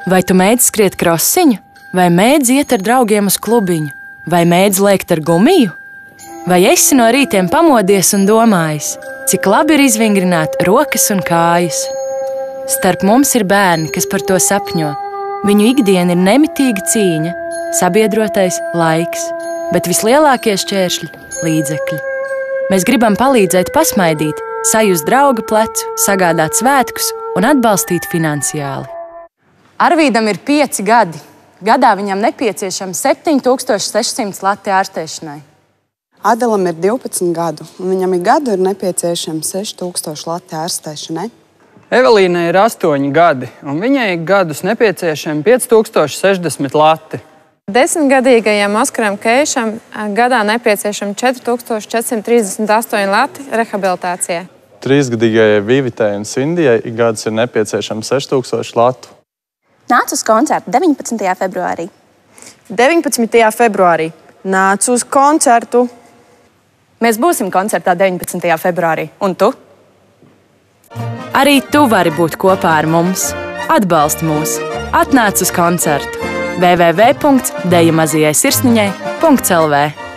Vai tu mēdz skriet krosiņu, vai mēdz iet ar draugiem uz klubiņu, vai mēdz lēkt ar gumiju? Vai esi no rītiem pamodies un domājis, cik labi ir izvingrināt rokas un kājas? Starp mums ir bērni, kas par to sapņo. Viņu ikdiena ir nemitīga cīņa, sabiedrotais laiks, bet vislielākie šķēršļi – līdzekļi. Mēs gribam palīdzēt pasmaidīt, sajust drauga plecu, sagādāt svētkus un atbalstīt finansiāli. Arvīdam ir 5 gadi. Gadā viņam nepieciešams 7600 lati ārstēšanai. Adalam ir 12 gadu, un viņam gadu ir nepieciešams 6000 lati ārstēšanai. Evelīnai ir 8 gadi, un viņai gadus nepieciešami 5060 lati. 10-gadīgajam Oskaram Keišam gadā nepieciešami 4438 lati rehabilitācijai. 3-gadīgajai Vivitei un Sindijai gadus ir nepieciešams 6000 latu. Nāc uz koncertu 19. februārī. 19. februārī. Nāc uz koncertu. Mēs būsim koncertā 19. februārī. Un tu? Arī tu vari būt kopā ar mums. Atbalsti mūs. Atnāc uz koncertu. www.dejamaziejsirsniņai.lv